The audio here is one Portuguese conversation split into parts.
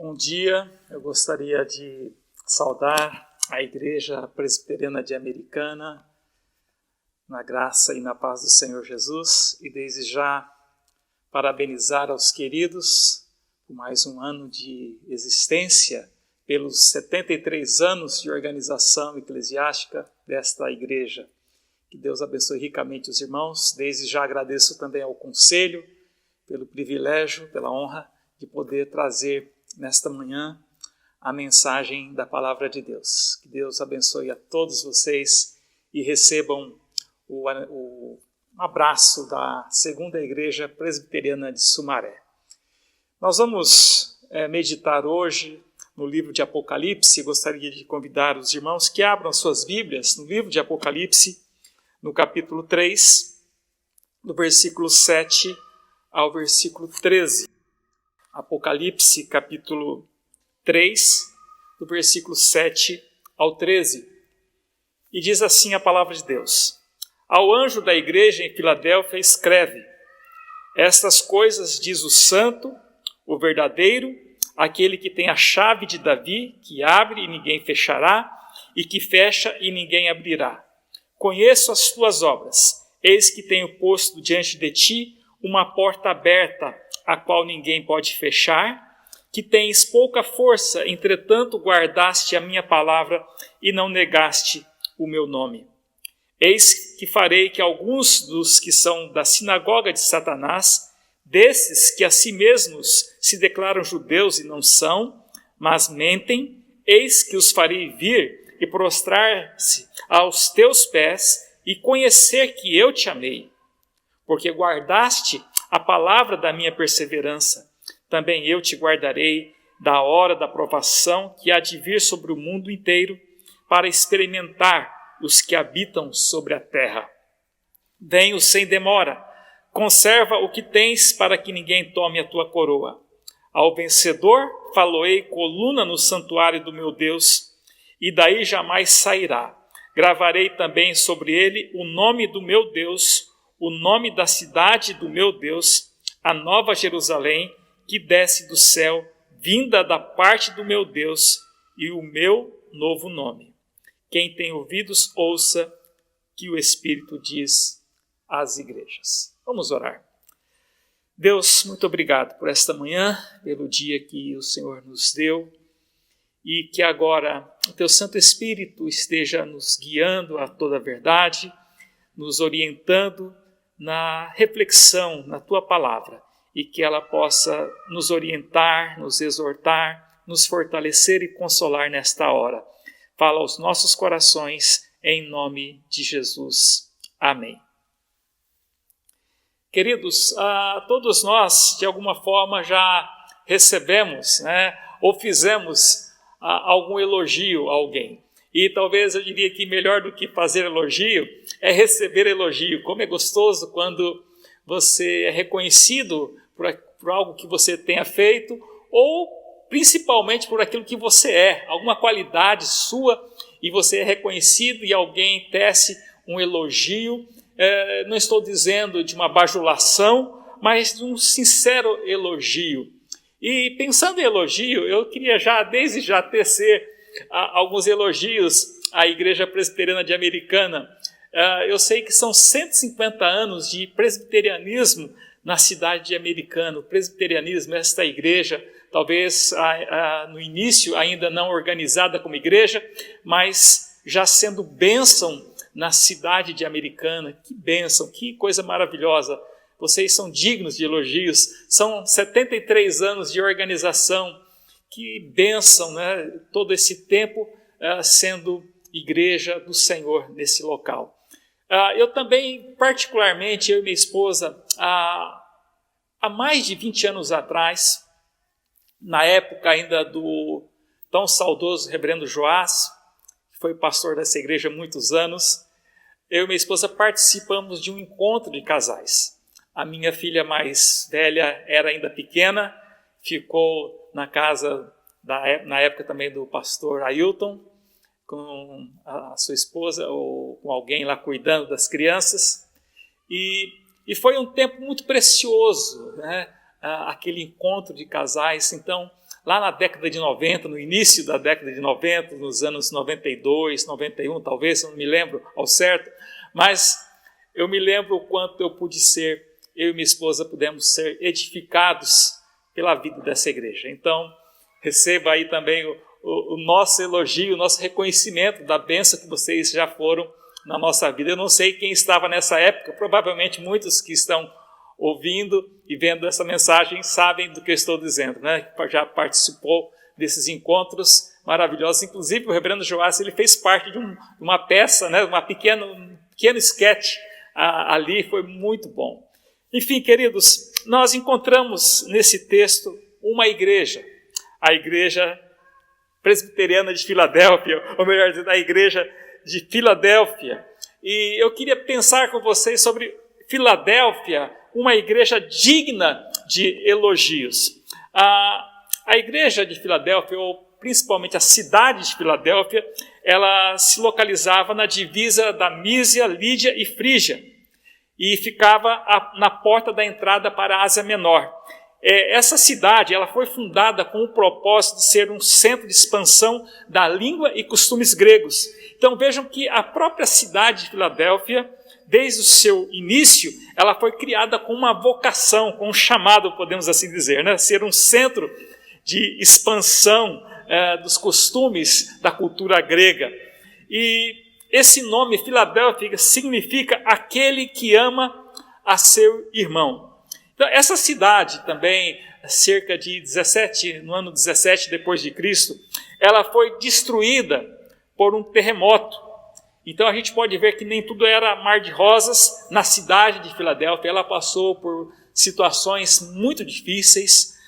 Bom dia, eu gostaria de saudar a Igreja Presbiteriana de Americana, na graça e na paz do Senhor Jesus, e desde já parabenizar aos queridos por mais um ano de existência, pelos 73 anos de organização eclesiástica desta igreja. Que Deus abençoe ricamente os irmãos. Desde já agradeço também ao Conselho pelo privilégio, pela honra de poder trazer nesta manhã a mensagem da Palavra de Deus. Que Deus abençoe a todos vocês e recebam um abraço da Segunda Igreja Presbiteriana de Sumaré. Nós vamos meditar hoje no livro de Apocalipse. Gostaria de convidar os irmãos que abram suas Bíblias no livro de Apocalipse, no capítulo 3, do versículo 7 ao versículo 13. Apocalipse, capítulo 3, do versículo 7 ao 13. E diz assim a palavra de Deus: Ao anjo da igreja em Filadélfia escreve: Estas coisas diz o santo, o verdadeiro, aquele que tem a chave de Davi, que abre e ninguém fechará, e que fecha e ninguém abrirá. Conheço as tuas obras, eis que tenho posto diante de ti uma porta aberta, a qual ninguém pode fechar, que tens pouca força, entretanto guardaste a minha palavra e não negaste o meu nome. Eis que farei que alguns dos que são da sinagoga de Satanás, desses que a si mesmos se declaram judeus e não são, mas mentem, eis que os farei vir e prostrar-se aos teus pés e conhecer que eu te amei. Porque guardaste a palavra da minha perseverança, também eu te guardarei da hora da provação que há de vir sobre o mundo inteiro, para experimentar os que habitam sobre a terra. Venho sem demora, conserva o que tens, para que ninguém tome a tua coroa. Ao vencedor faloei coluna no santuário do meu Deus, e daí jamais sairá. Gravarei também sobre ele o nome do meu Deus, o nome da cidade do meu Deus, a nova Jerusalém, que desce do céu, vinda da parte do meu Deus, e o meu novo nome. Quem tem ouvidos, ouça que o Espírito diz às igrejas. Vamos orar. Deus, muito obrigado por esta manhã, pelo dia que o Senhor nos deu, e que agora o Teu Santo Espírito esteja nos guiando a toda a verdade, nos orientando na reflexão, na Tua Palavra, e que ela possa nos orientar, nos exortar, nos fortalecer e consolar nesta hora. Fala aos nossos corações, em nome de Jesus. Amém. Queridos, todos nós, de alguma forma, já recebemos, ou fizemos algum elogio a alguém. E talvez eu diria que melhor do que fazer elogio é receber elogio. Como é gostoso quando você é reconhecido por algo que você tenha feito, ou principalmente por aquilo que você é, alguma qualidade sua, e você é reconhecido e alguém tece um elogio. Não estou dizendo de uma bajulação, mas de um sincero elogio. E pensando em elogio, eu queria desde já tecer alguns elogios à Igreja Presbiteriana de Americana. Eu sei que são 150 anos de presbiterianismo na cidade de Americana. O presbiterianismo, esta igreja, talvez no início ainda não organizada como igreja, mas já sendo bênção na cidade de Americana. Que bênção, que coisa maravilhosa. Vocês são dignos de elogios. São 73 anos de organização. Que bênção, todo esse tempo sendo igreja do Senhor nesse local. Eu também, particularmente, eu e minha esposa, há mais de 20 anos atrás, na época ainda do tão saudoso reverendo Joás, que foi pastor dessa igreja há muitos anos, eu e minha esposa participamos de um encontro de casais. A minha filha mais velha era ainda pequena, ficou na casa, na época também do pastor Ailton, com a sua esposa ou com alguém lá cuidando das crianças. E foi um tempo muito precioso, aquele encontro de casais. Então, lá na década de 90, no início da década de 90, nos anos 92, 91, talvez, não me lembro ao certo, mas eu me lembro o quanto eu e minha esposa pudemos ser edificados pela vida dessa igreja. Então, receba aí também o nosso elogio, o nosso reconhecimento da bênção que vocês já foram na nossa vida. Eu não sei quem estava nessa época, provavelmente muitos que estão ouvindo e vendo essa mensagem sabem do que eu estou dizendo, né? Já participou desses encontros maravilhosos. Inclusive, o reverendo Joás, ele fez parte de uma peça, né? Um pequeno sketch ali, foi muito bom. Enfim, queridos, nós encontramos nesse texto uma igreja, a Igreja Presbiteriana de Filadélfia, ou melhor dizendo, a Igreja de Filadélfia. E eu queria pensar com vocês sobre Filadélfia, uma igreja digna de elogios. A igreja de Filadélfia, ou principalmente a cidade de Filadélfia, ela se localizava na divisa da Mísia, Lídia e Frígia, e ficava na porta da entrada para a Ásia Menor. Essa cidade ela foi fundada com o propósito de ser um centro de expansão da língua e costumes gregos. Então vejam que a própria cidade de Filadélfia, desde o seu início, ela foi criada com uma vocação, com um chamado, podemos assim dizer, né? Ser um centro de expansão dos costumes da cultura grega. E esse nome, Filadélfia, significa aquele que ama a seu irmão. Então, essa cidade também, cerca de no ano 17 depois de Cristo, ela foi destruída por um terremoto. Então a gente pode ver que nem tudo era mar de rosas na cidade de Filadélfia. Ela passou por situações muito difíceis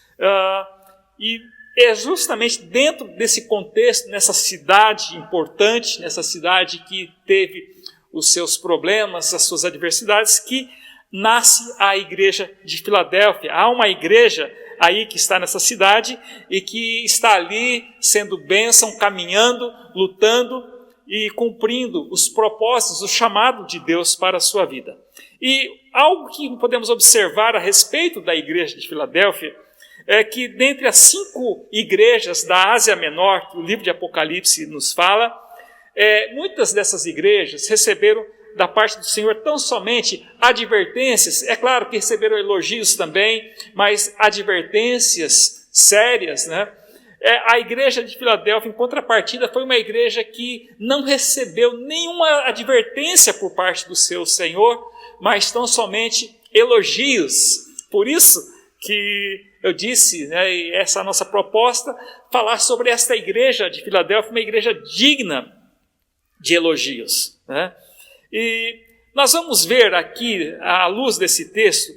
e é justamente dentro desse contexto, nessa cidade importante, nessa cidade que teve os seus problemas, as suas adversidades, que nasce a igreja de Filadélfia. Há uma igreja aí que está nessa cidade e que está ali sendo bênção, caminhando, lutando e cumprindo os propósitos, o chamado de Deus para a sua vida. E algo que podemos observar a respeito da igreja de Filadélfia é que dentre as 5 igrejas da Ásia Menor, que o livro de Apocalipse nos fala, muitas dessas igrejas receberam da parte do Senhor tão somente advertências. É claro que receberam elogios também, mas advertências sérias, né? A igreja de Filadélfia, em contrapartida, foi uma igreja que não recebeu nenhuma advertência por parte do seu Senhor, mas tão somente elogios. Por isso que eu disse, né, e essa é a nossa proposta, falar sobre esta igreja de Filadélfia, uma igreja digna de elogios, né? E nós vamos ver aqui, à luz desse texto,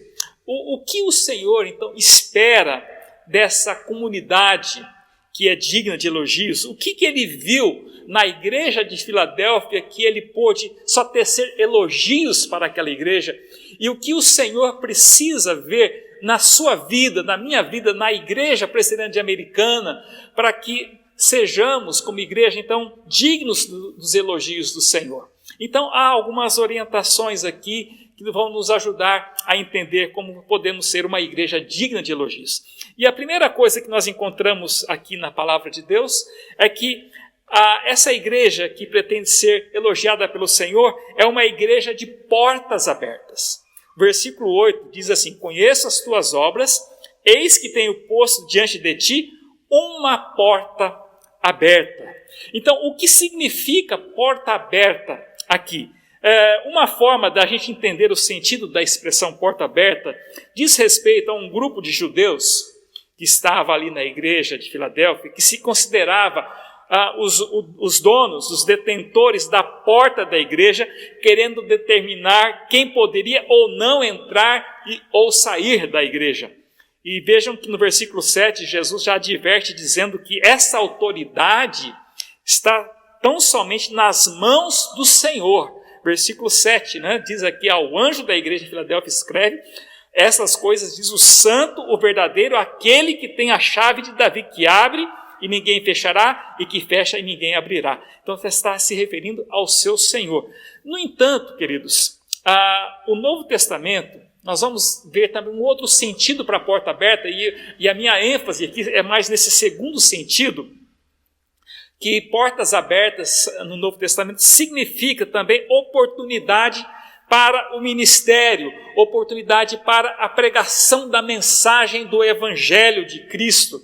o que o Senhor, então, espera dessa comunidade que é digna de elogios. O que ele viu na igreja de Filadélfia que ele pôde só tecer elogios para aquela igreja, e o que o Senhor precisa ver na sua vida, na minha vida, na igreja presbiteriana americana, para que sejamos, como igreja, então, dignos dos elogios do Senhor. Então, há algumas orientações aqui que vão nos ajudar a entender como podemos ser uma igreja digna de elogios. E a primeira coisa que nós encontramos aqui na palavra de Deus é que essa igreja que pretende ser elogiada pelo Senhor é uma igreja de portas abertas. Versículo 8 diz assim: conheço as tuas obras, eis que tenho posto diante de ti uma porta aberta. Então, o que significa porta aberta aqui? Uma forma da gente entender o sentido da expressão porta aberta diz respeito a um grupo de judeus que estava ali na igreja de Filadélfia, que se considerava os donos, os detentores da porta da igreja, querendo determinar quem poderia ou não entrar ou sair da igreja. E vejam que no versículo 7, Jesus já adverte dizendo que essa autoridade está tão somente nas mãos do Senhor. Versículo 7, né, diz aqui: ao anjo da igreja de Filadélfia escreve, essas coisas diz o santo, o verdadeiro, aquele que tem a chave de Davi, que abre e ninguém fechará, e que fecha e ninguém abrirá. Então você está se referindo ao seu Senhor. No entanto, queridos, o Novo Testamento, nós vamos ver também um outro sentido para a porta aberta, e a minha ênfase aqui é mais nesse segundo sentido, que portas abertas no Novo Testamento significa também oportunidade para o ministério, oportunidade para a pregação da mensagem do Evangelho de Cristo.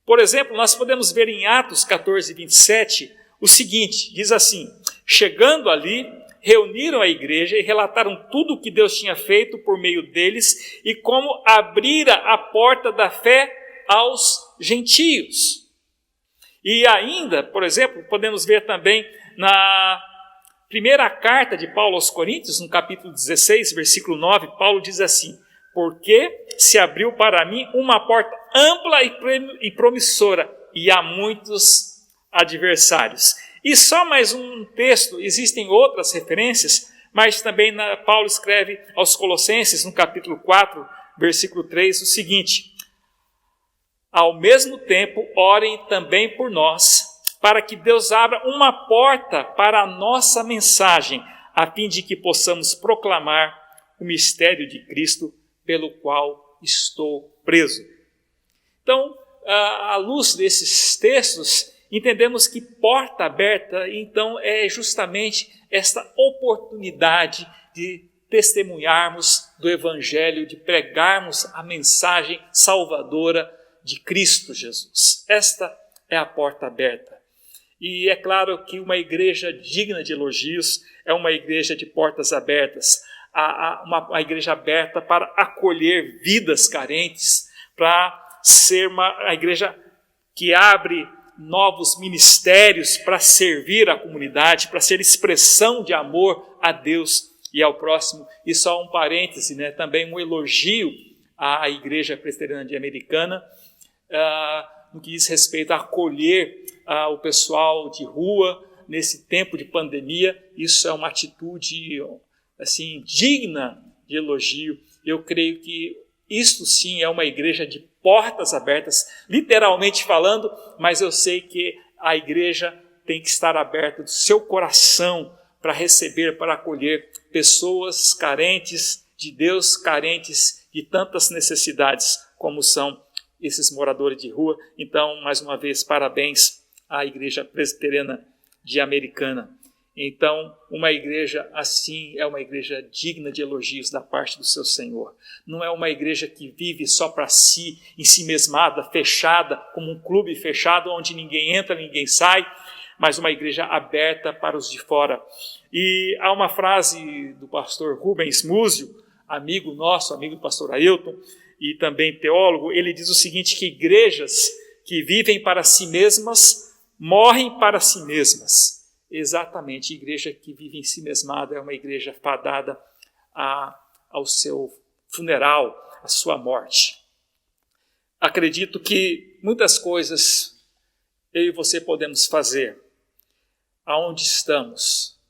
Por exemplo, nós podemos ver em Atos 14, 27, o seguinte, diz assim: chegando ali, reuniram a igreja e relataram tudo o que Deus tinha feito por meio deles e como abrira a porta da fé aos gentios. E ainda, por exemplo, podemos ver também na primeira carta de Paulo aos Coríntios, no capítulo 16, versículo 9, Paulo diz assim: porque se abriu para mim uma porta ampla e promissora, e há muitos adversários. E só mais um texto, existem outras referências, mas também Paulo escreve aos Colossenses, no capítulo 4, versículo 3, o seguinte: ao mesmo tempo, orem também por nós, para que Deus abra uma porta para a nossa mensagem, a fim de que possamos proclamar o mistério de Cristo, pelo qual estou preso. Então, à luz desses textos, entendemos que porta aberta, então, é justamente esta oportunidade de testemunharmos do Evangelho, de pregarmos a mensagem salvadora de Cristo Jesus. Esta é a porta aberta. E é claro que uma igreja digna de elogios é uma igreja de portas abertas, uma igreja aberta para acolher vidas carentes, para ser uma igreja que abre novos ministérios para servir a comunidade, para ser expressão de amor a Deus e ao próximo. E só um parêntese, também um elogio à Igreja Presbiteriana Americana, no que diz respeito a acolher o pessoal de rua nesse tempo de pandemia. Isso é uma atitude assim, digna de elogio. Eu creio que isto sim é uma igreja de portas abertas, literalmente falando, mas eu sei que a igreja tem que estar aberta do seu coração para receber, para acolher pessoas carentes de Deus, carentes de tantas necessidades como são esses moradores de rua. Então, mais uma vez, parabéns à Igreja Presbiteriana de Americana. Então, uma igreja assim é uma igreja digna de elogios da parte do seu Senhor. Não é uma igreja que vive só para si, ensimesmada, fechada, como um clube fechado, onde ninguém entra, ninguém sai, mas uma igreja aberta para os de fora. E há uma frase do pastor Rubens Múzio, amigo nosso, amigo do pastor Ailton, e também teólogo. Ele diz o seguinte, que igrejas que vivem para si mesmas, morrem para si mesmas. Exatamente, a igreja que vive em si mesmada é uma igreja fadada ao seu funeral, à sua morte. Acredito que muitas coisas eu e você podemos fazer aonde estamos.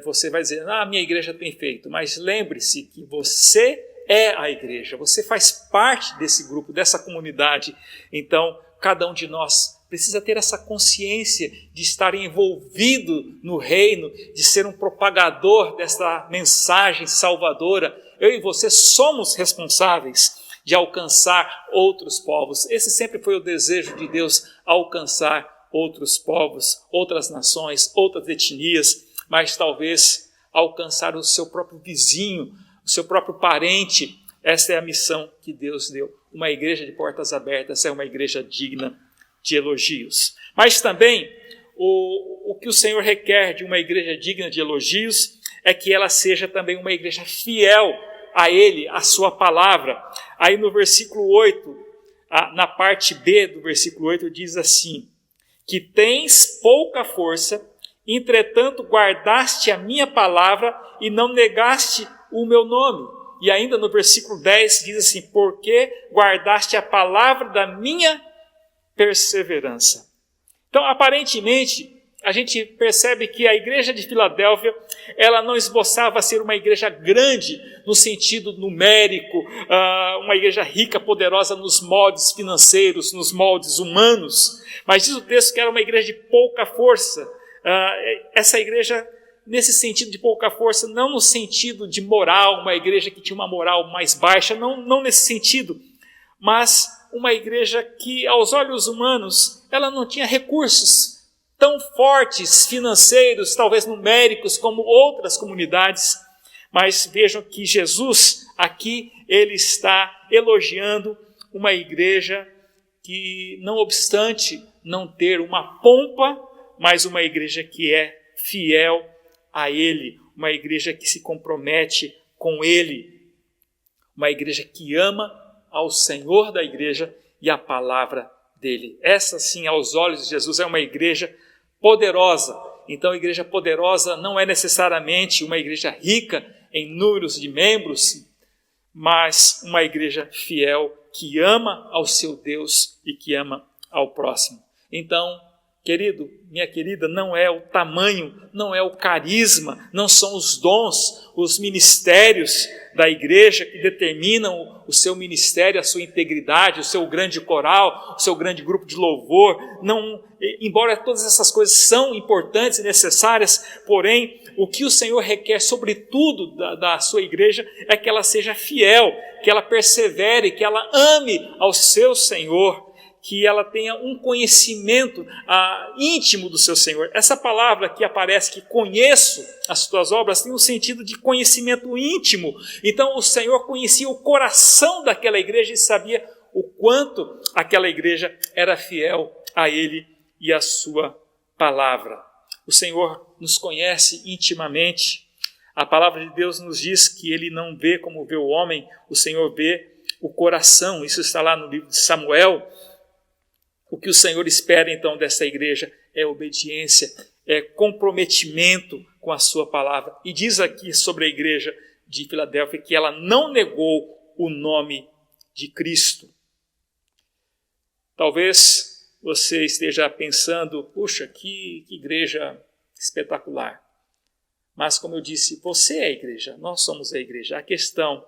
Você vai dizer, minha igreja tem feito, mas lembre-se que você é a igreja, você faz parte desse grupo, dessa comunidade. Então, cada um de nós precisa ter essa consciência de estar envolvido no reino, de ser um propagador dessa mensagem salvadora. Eu e você somos responsáveis de alcançar outros povos. Esse sempre foi o desejo de Deus, alcançar outros povos, outras nações, outras etnias, mas talvez alcançar o seu próprio vizinho, o seu próprio parente. Essa é a missão que Deus deu. Uma igreja de portas abertas é uma igreja digna de elogios. Mas também o que o Senhor requer de uma igreja digna de elogios é que ela seja também uma igreja fiel a Ele, a sua palavra. Aí no versículo 8, na parte B do versículo 8, diz assim, que tens pouca força, entretanto guardaste a minha palavra e não negaste o meu nome. E ainda no versículo 10 diz assim, porque guardaste a palavra da minha perseverança. Então, aparentemente, a gente percebe que a igreja de Filadélfia, ela não esboçava ser uma igreja grande no sentido numérico, uma igreja rica, poderosa nos moldes financeiros, nos moldes humanos, mas diz o texto que era uma igreja de pouca força. Essa igreja nesse sentido de pouca força, não no sentido de moral, uma igreja que tinha uma moral mais baixa, não nesse sentido, mas uma igreja que, aos olhos humanos, ela não tinha recursos tão fortes, financeiros, talvez numéricos, como outras comunidades. Mas vejam que Jesus, aqui, ele está elogiando uma igreja que, não obstante não ter uma pompa, mas uma igreja que é fiel a Ele, uma igreja que se compromete com Ele, uma igreja que ama ao Senhor da igreja e a palavra dele. Essa, sim, aos olhos de Jesus, é uma igreja poderosa. Então, a igreja poderosa não é necessariamente uma igreja rica em números de membros, mas uma igreja fiel que ama ao seu Deus e que ama ao próximo. Então, querido, minha querida, não é o tamanho, não é o carisma, não são os dons, os ministérios da igreja que determinam o seu ministério, a sua integridade, o seu grande coral, o seu grande grupo de louvor. Não, embora todas essas coisas são importantes e necessárias, porém, o que o Senhor requer, sobretudo, da sua igreja, é que ela seja fiel, que ela persevere, que ela ame ao seu Senhor, que ela tenha um conhecimento íntimo do seu Senhor. Essa palavra que aparece, que conheço as tuas obras, tem um sentido de conhecimento íntimo. Então o Senhor conhecia o coração daquela igreja e sabia o quanto aquela igreja era fiel a Ele e a sua palavra. O Senhor nos conhece intimamente. A palavra de Deus nos diz que Ele não vê como vê o homem, o Senhor vê o coração. Isso está lá no livro de Samuel. O que o Senhor espera, então, dessa igreja é obediência, é comprometimento com a sua palavra. E diz aqui sobre a igreja de Filadélfia que ela não negou o nome de Cristo. Talvez você esteja pensando, puxa, que igreja espetacular. Mas, como eu disse, você é a igreja, nós somos a igreja. A questão: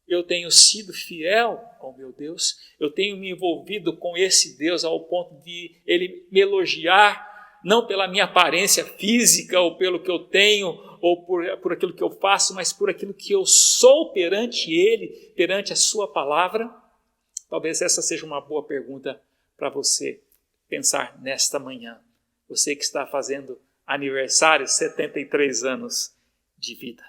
eu tenho sido fiel ao meu Deus, eu tenho me envolvido com esse Deus ao ponto de Ele me elogiar, não pela minha aparência física, ou pelo que eu tenho, ou por aquilo que eu faço, mas por aquilo que eu sou perante Ele, perante a sua palavra. Talvez essa seja uma boa pergunta para você pensar nesta manhã. Você que está fazendo aniversário, 73 anos de vida.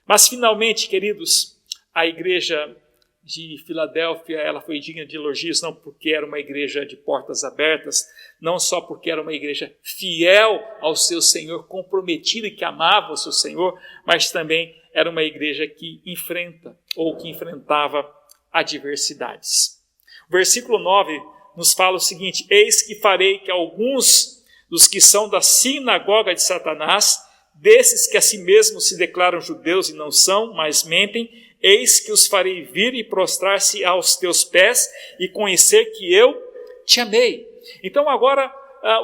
Mas finalmente, queridos, a igreja de Filadélfia, ela foi digna de elogios, não porque era uma igreja de portas abertas, não só porque era uma igreja fiel ao seu Senhor, comprometida e que amava o seu Senhor, mas também era uma igreja que enfrenta ou que enfrentava adversidades. O versículo 9 nos fala o seguinte: eis que farei que alguns dos que são da sinagoga de Satanás, desses que a si mesmos se declaram judeus e não são, mas mentem, eis que os farei vir e prostrar-se aos teus pés e conhecer que eu te amei. Então agora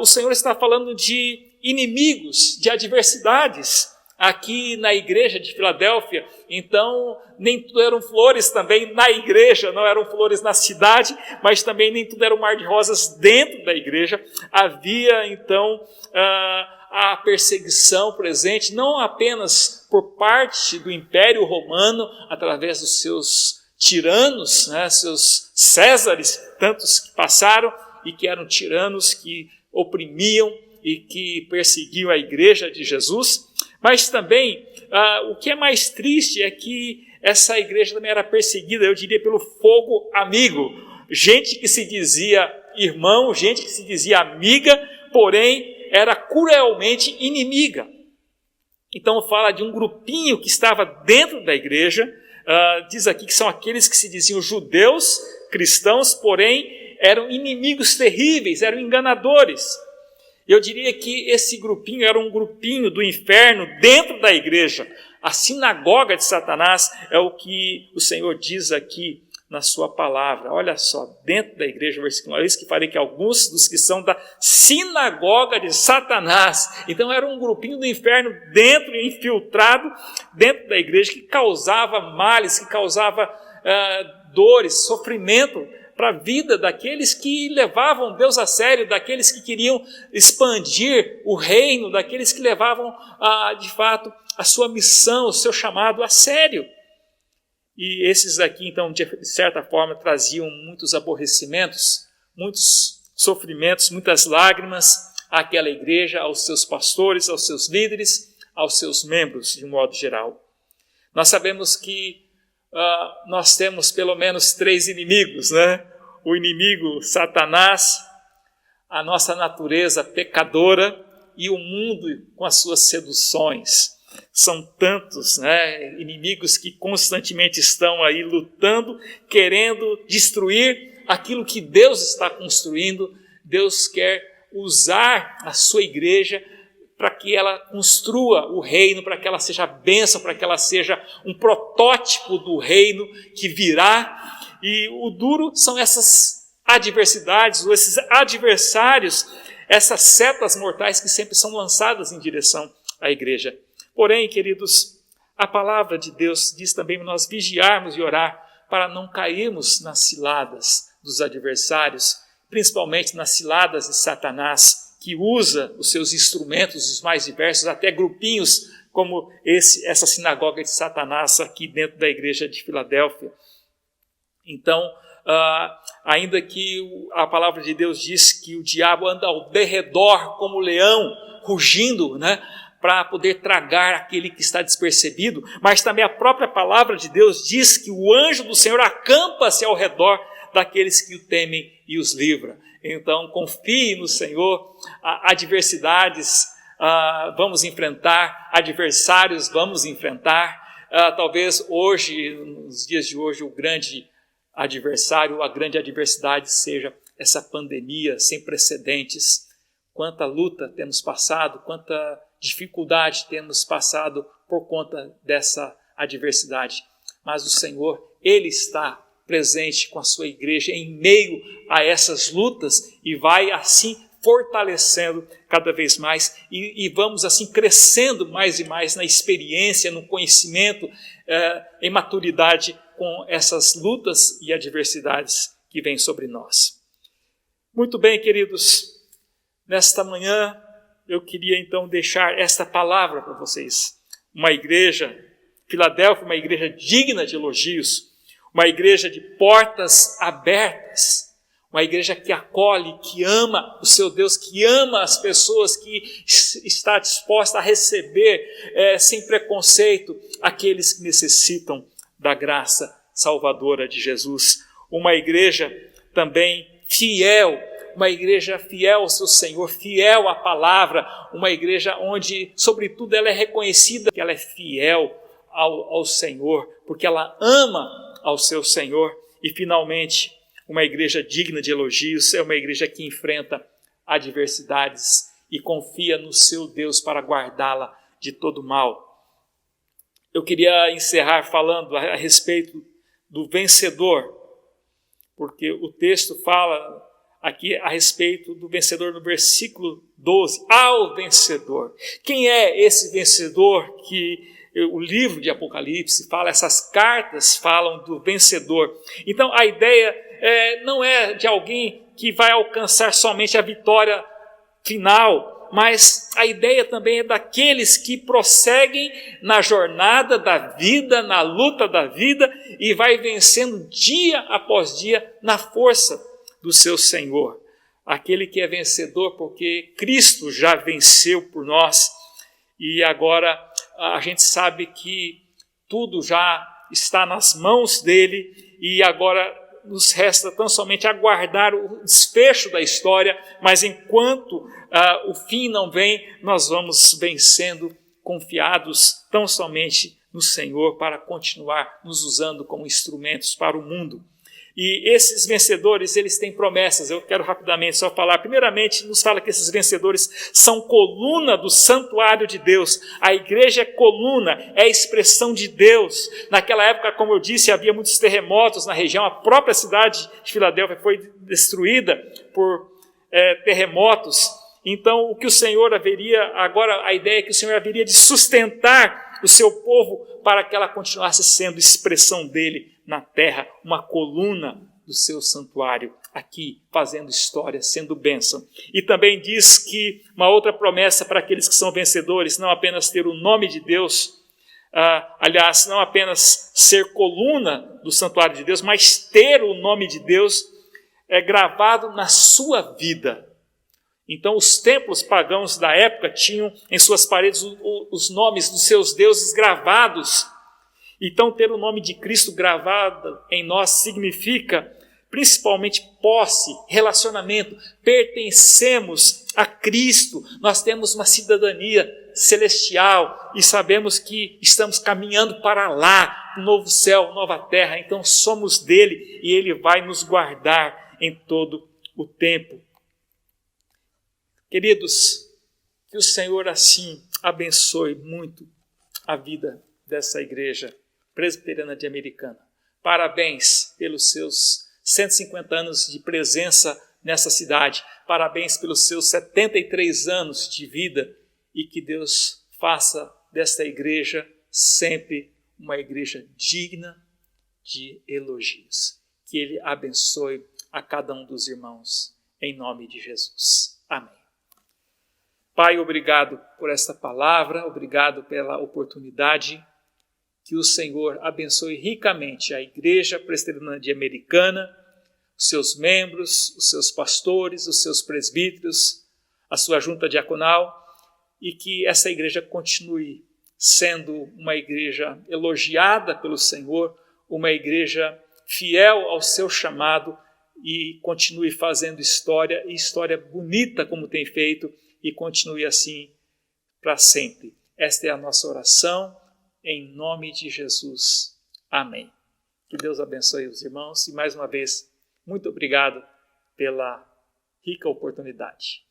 o Senhor está falando de inimigos, de adversidades aqui na igreja de Filadélfia. Então nem tudo eram flores também na igreja, não eram flores na cidade, mas também nem tudo era um mar de rosas dentro da igreja. Havia então a perseguição presente, não apenas por parte do Império Romano, através dos seus tiranos, seus Césares, tantos que passaram e que eram tiranos, que oprimiam e que perseguiam a igreja de Jesus, mas também o que é mais triste é que essa igreja também era perseguida, eu diria, pelo fogo amigo. Gente que se dizia irmão, gente que se dizia amiga, porém era cruelmente inimiga. Então fala de um grupinho que estava dentro da igreja, diz aqui que são aqueles que se diziam judeus, cristãos, porém eram inimigos terríveis, eram enganadores. Eu diria que esse grupinho era um grupinho do inferno dentro da igreja. A sinagoga de Satanás é o que o Senhor diz aqui na sua palavra. Olha só, dentro da igreja, versículo 9, eis que farei que alguns dos que são da sinagoga de Satanás. Então era um grupinho do inferno dentro, infiltrado dentro da igreja, que causava males, que causava dores, sofrimento para a vida daqueles que levavam Deus a sério, daqueles que queriam expandir o reino, daqueles que levavam, de fato, a sua missão, o seu chamado a sério. E esses aqui, então, de certa forma, traziam muitos aborrecimentos, muitos sofrimentos, muitas lágrimas àquela igreja, aos seus pastores, aos seus líderes, aos seus membros, de um modo geral. Nós sabemos que nós temos pelo menos 3 inimigos, né? O inimigo Satanás, a nossa natureza pecadora e o mundo com as suas seduções. São tantos, né, inimigos que constantemente estão aí lutando, querendo destruir aquilo que Deus está construindo. Deus quer usar a sua igreja para que ela construa o reino, para que ela seja bênção, para que ela seja um protótipo do reino que virá. E o duro são essas adversidades, ou esses adversários, essas setas mortais que sempre são lançadas em direção à igreja. Porém, queridos, a palavra de Deus diz também para nós vigiarmos e orar para não cairmos nas ciladas dos adversários, principalmente nas ciladas de Satanás, que usa os seus instrumentos, os mais diversos, até grupinhos como essa sinagoga de Satanás aqui dentro da igreja de Filadélfia. Então, ainda que a palavra de Deus diz que o diabo anda ao derredor como leão, rugindo, né, para poder tragar aquele que está despercebido, mas também a própria palavra de Deus diz que o anjo do Senhor acampa-se ao redor daqueles que o temem e os livra. Então, confie no Senhor. Adversidades vamos enfrentar, adversários vamos enfrentar. Talvez hoje, nos dias de hoje, o grande adversário, a grande adversidade seja essa pandemia sem precedentes. Quanta luta temos passado, quanta dificuldade temos passado por conta dessa adversidade. Mas o Senhor, Ele está presente com a sua igreja em meio a essas lutas e vai assim fortalecendo cada vez mais e vamos assim crescendo mais e mais na experiência, no conhecimento, em maturidade com essas lutas e adversidades que vêm sobre nós. Muito bem, queridos, nesta manhã eu queria então deixar esta palavra para vocês. Uma igreja, Filadélfia, uma igreja digna de elogios, uma igreja de portas abertas, uma igreja que acolhe, que ama o seu Deus, que ama as pessoas, que está disposta a receber sem preconceito aqueles que necessitam da graça salvadora de Jesus. Uma igreja também fiel, uma igreja fiel ao seu Senhor, fiel à palavra, uma igreja onde, sobretudo, ela é reconhecida que ela é fiel ao Senhor, porque ela ama ao seu Senhor. E, finalmente, uma igreja digna de elogios é uma igreja que enfrenta adversidades e confia no seu Deus para guardá-la de todo mal. Eu queria encerrar falando a respeito do vencedor, porque o texto fala aqui a respeito do vencedor no versículo 12, ao vencedor. Quem é esse vencedor que o livro de Apocalipse fala, essas cartas falam do vencedor? Então a ideia não é de alguém que vai alcançar somente a vitória final, mas a ideia também é daqueles que prosseguem na jornada da vida, na luta da vida, e vai vencendo dia após dia na força do seu Senhor. Aquele que é vencedor porque Cristo já venceu por nós e agora a gente sabe que tudo já está nas mãos dele e agora nos resta tão somente aguardar o desfecho da história, mas enquanto o fim não vem, nós vamos vencendo confiados tão somente no Senhor para continuar nos usando como instrumentos para o mundo. E esses vencedores, eles têm promessas. Eu quero rapidamente só falar. Primeiramente, nos fala que esses vencedores são coluna do santuário de Deus. A igreja é coluna, é a expressão de Deus. Naquela época, como eu disse, havia muitos terremotos na região. A própria cidade de Filadélfia foi destruída por terremotos. Então, o que o Senhor haveria, agora a ideia é que o Senhor haveria de sustentar o seu povo para que ela continuasse sendo expressão dele na terra, uma coluna do seu santuário, aqui fazendo história, sendo bênção. E também diz que uma outra promessa para aqueles que são vencedores, não apenas ter o nome de Deus, aliás, não apenas ser coluna do santuário de Deus, mas ter o nome de Deus gravado na sua vida. Então, os templos pagãos da época tinham em suas paredes os nomes dos seus deuses gravados. Então, ter o nome de Cristo gravado em nós significa principalmente posse, relacionamento. Pertencemos a Cristo, nós temos uma cidadania celestial e sabemos que estamos caminhando para lá, um novo céu, nova terra. Então, somos dele e ele vai nos guardar em todo o tempo. Queridos, que o Senhor assim abençoe muito a vida dessa igreja presbiteriana de Americana. Parabéns pelos seus 150 anos de presença nessa cidade. Parabéns pelos seus 73 anos de vida e que Deus faça desta igreja sempre uma igreja digna de elogios. Que Ele abençoe a cada um dos irmãos, em nome de Jesus. Amém. Pai, obrigado por esta palavra, obrigado pela oportunidade. Que o Senhor abençoe ricamente a Igreja Presbiteriana de Americana, os seus membros, os seus pastores, os seus presbíteros, a sua junta diaconal, e que essa igreja continue sendo uma igreja elogiada pelo Senhor, uma igreja fiel ao seu chamado e continue fazendo história, e história bonita como tem feito, e continue assim para sempre. Esta é a nossa oração, em nome de Jesus. Amém. Que Deus abençoe os irmãos e mais uma vez, muito obrigado pela rica oportunidade.